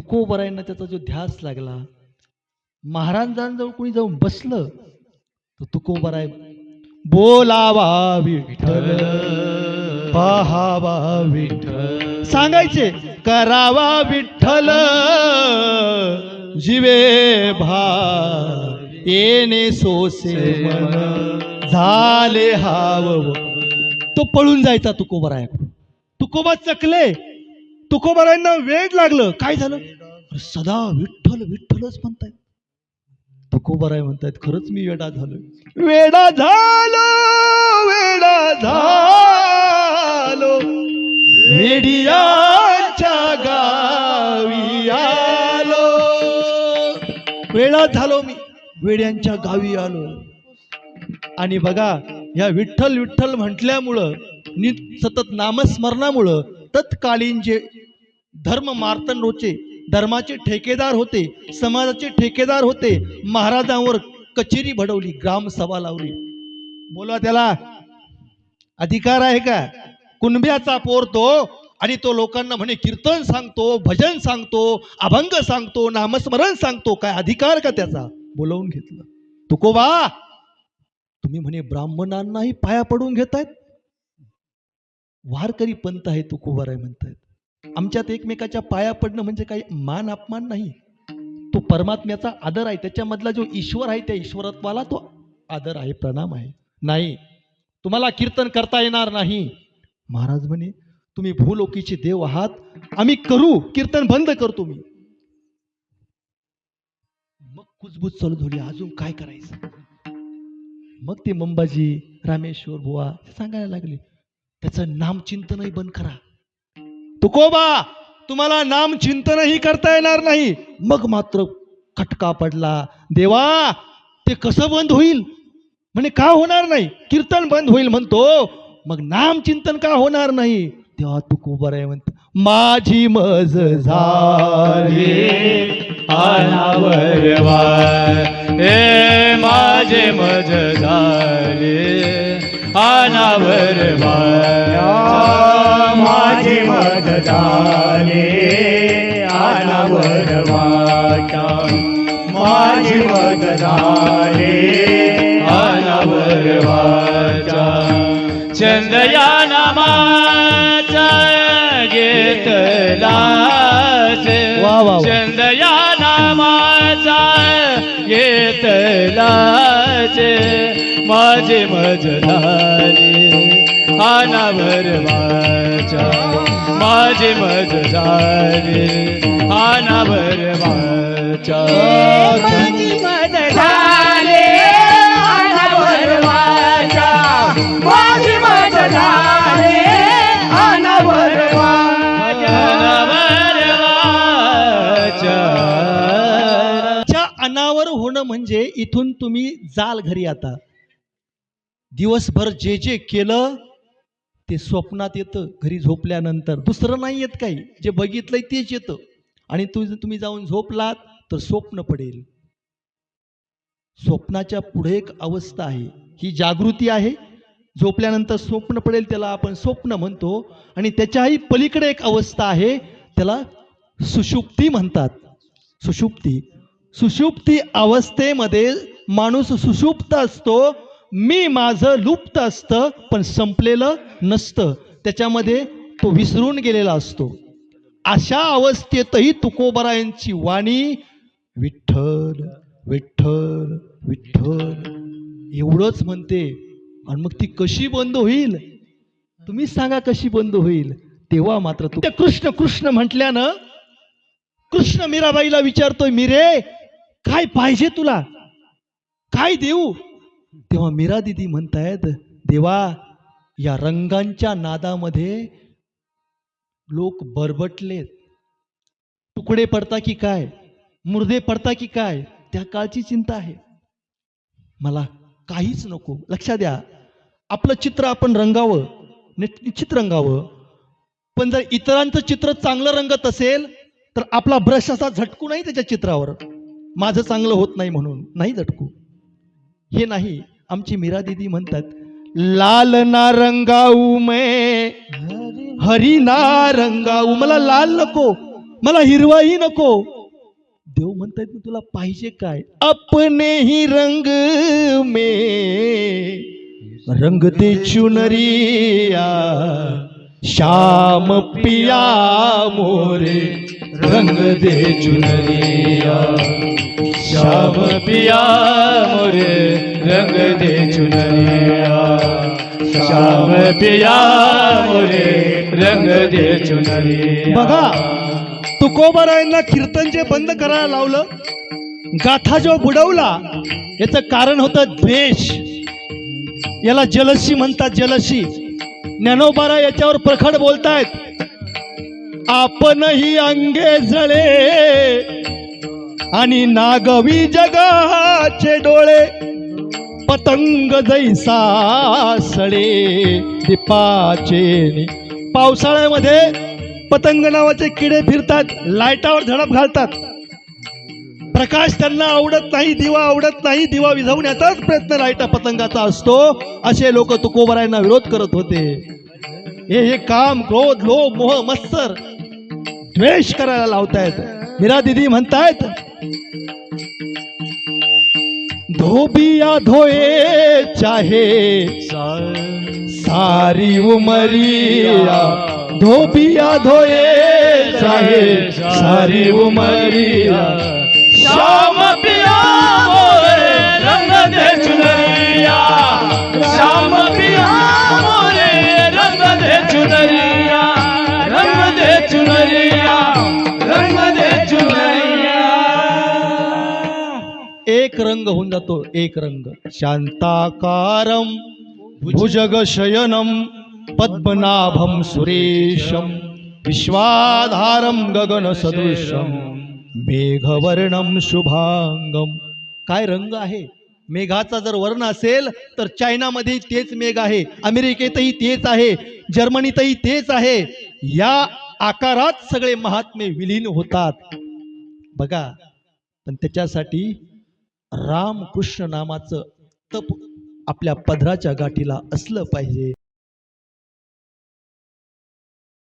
तुकोबरायांना त्याचा जो ध्यास लागला, महाराजांजवळ कोणी जाऊन बसलं तर तुकोबराय बोलावा विठ्ठल, पाहावा विठ्ठल, सांगायचे करावा विठ्ठल, जीवे भाव येणे सोसे मन, झाले हाव. तो पळून जायचा तुकोबरायाकडून. तुकोबा चकले. तुकोबरायांना वेड लागलं. काय झालं? सदा विठ्ठल विठ्ठलच म्हणतायत. तुकोबराय म्हणतायत खरंच मी वेडा झालो, वेडा झालो, वेडा झालो, वेडियाच्या गावी आलो, वेडा झालो मी, वेड्यांच्या गावी आलो. आणि बघा या विठ्ठल विठ्ठल म्हटल्यामुळं, सतत नामस्मरणामुळं तत्कालीन जे धर्म मार्तंडोचे धर्माचे ठेकेदार होते, समाजाचे ठेकेदार होते, महाराजांवर कचेरी भडवली, ग्रामसभा लावली. बोला त्याला अधिकार आहे का? कुणब्याचा पोर तो, आणि तो लोकांना म्हणे कीर्तन सांगतो, भजन सांगतो, अभंग सांगतो, नामस्मरण सांगतो. काय अधिकार का त्याचा? बोलवून घेतलं. तुकोबा तुम्ही म्हणे ब्राह्मणांनाही पाया पडून घेतायत, वारकरी पंथ आहे तुकोबाराय म्हणतायत. आमच्यात एकमेकाच्या पाया पडणं म्हणजे काही मान अपमान नाही, तो परमात्म्याचा आदर आहे, त्याच्यामधला जो ईश्वर आहे त्या ईश्वरत्वाला तो आदर आहे, प्रणाम आहे. नाही तुम्हाला कीर्तन करता येणार नाही. महाराज म्हणे तुम्ही भूलोकीचे देव आहात, आम्ही करू कीर्तन, बंद करतो मी. मग कुजबूज चालू झाली, अजून काय करायचं? मग ते मंबाजी रामेश्वर बुवा सांगायला लागले त्याचं नामचिंतनही बंद करा. तुकोबा तुम्हाला नामचिंतनही करता येणार नाही. मग मात्र खटका पडला, देवा ते कसं बंद होईल? म्हणे का होणार नाही? कीर्तन बंद होईल म्हणतो, मग नामचिंतन का होणार नाही? तेव्हा तुकोबाराय म्हणतो माझी मज झाली अनावर हे माझे मज झाले अनावर माझी मज झाले अनावर माझी मज झाले अनावर चंदया नामाचा घेतला चंदया नामाचा घेतला माझे मज झाले अनावर माझे मज झाले अनावर माझी मज झाले अनावर माझी मज झाले अनावर अनावर होणं म्हणजे इथून तुम्ही जाल घरी. आता दिवसभर जे जे केलं ते स्वप्नात येतं, घरी झोपल्यानंतर दुसरं नाही येत काही, जे बघितलंय तेच येतं. आणि तुम्ही जाऊन झोपलात तर स्वप्न पडेल. स्वप्नाच्या पुढे एक अवस्था आहे, ही जागृती आहे. झोपल्यानंतर स्वप्न पडेल त्याला आपण स्वप्न म्हणतो. आणि त्याच्याही पलीकडे एक अवस्था आहे, त्याला सुषुप्ती म्हणतात. सुषुप्ती अवस्थेमध्ये माणूस सुषुप्त असतो, मी माझं लुप्त असतं, पण संपलेलं नसतं, त्याच्यामध्ये तो विसरून गेलेला असतो. अशा अवस्थेतही तुकोबारायांची वाणी विठ्ठल विठ्ठल विठ्ठल एवढंच म्हणते. आणि मग ती कशी बंद होईल? तुम्ही सांगा कशी बंद होईल? तेव्हा मात्र तू कृष्ण कृष्ण म्हटल्यानं कृष्ण मीराबाईला विचारतोय, मीरे काय पाहिजे तुला, काय देऊ? तेव्हा मीरा दिदी म्हणतायत, देवा या रंगांच्या नादामध्ये लोक बरबटलेत, तुकडे पडता की काय, मुर्दे पडता की काय, त्या काळची चिंता आहे. मला काहीच नको. लक्षात द्या, आपलं चित्र आपण रंगावं, निश्चित रंगावं, पण जर इतरांचं चित्र चांगलं रंगत असेल तर आपला ब्रश असा झटकू नाही त्याच्या चित्रावर, माझं चांगलं होत नाही म्हणून नाही झटकू. हे नाही. आमची मीरा दीदी म्हणतात, लाल ना रंगाऊ मैं हरी ना रंगाऊ. मला लाल नको, मला हिरवाही नको. देव म्हणतायत मी तुला पाहिजे काय? अपने ही रंग में रंग दे चुनरिया, श्याम पिया मोरे रंग दे चुनरिया, श्याम पिया मोरे रंग दे चुनरिया, श्याम पिया मोरे रंग दे चुनरिया. बघा, तुकोबारायांना कीर्तन जे बंद करायला लावलं, गाथा जो बुडवला, याचं कारण होतं द्वेष. याला जलसी म्हणतात, जलसी. ज्ञानोबारा याच्यावर प्रखड बोलतायत. आपणही अंगे जळे आणि नागवी जगाचे डोळे, पतंग जैसा सळे दीपाचे. पावसाळ्यामध्ये पतंग नावाचे किडे फिरतात, लाईटावर झडप घालतात. प्रकाश त्यांना आवडत नाही, दिवा आवडत नाही, दिवा विझवण्याचाच प्रयत्न लाईटा पतंगाचा असतो. असे लोक तुकोबारायांना विरोध करत होते. हे काम, क्रोध, लोभ, मोह, मत्सर, द्वेष करायला लावतायत. मीरा दीदी म्हणतायत, धोबिया धोए चाहे सारी उमरिया, धोबिया धोए चाहे सारी उमरिया, श्याम पिया मोरे रंग दे चुनरिया, श्याम पिया मोरे रंग दे चुनरिया, रंग दे चुनरिया, रंग दे चुनरिया. एक रंग होऊन जातो, एक रंग. शांताकारं भुजगशयनं पद्मनाभं सुरेशं, विश्वाधारं गगनसदृशं, मेघवर्णं शुभांगम. काय रंग आहे? मेघाचा जर वर्ण असेल तर चायनामध्ये तेच मेघ आहे, अमेरिकेतही तेच आहे, जर्मनीतही तेच आहे. या आकारात सगळे महात्मे विलीन होतात. बघा, पण त्याच्यासाठी रामकृष्ण नामाचं तप आपल्या पदराच्या गाठीला असलं पाहिजे.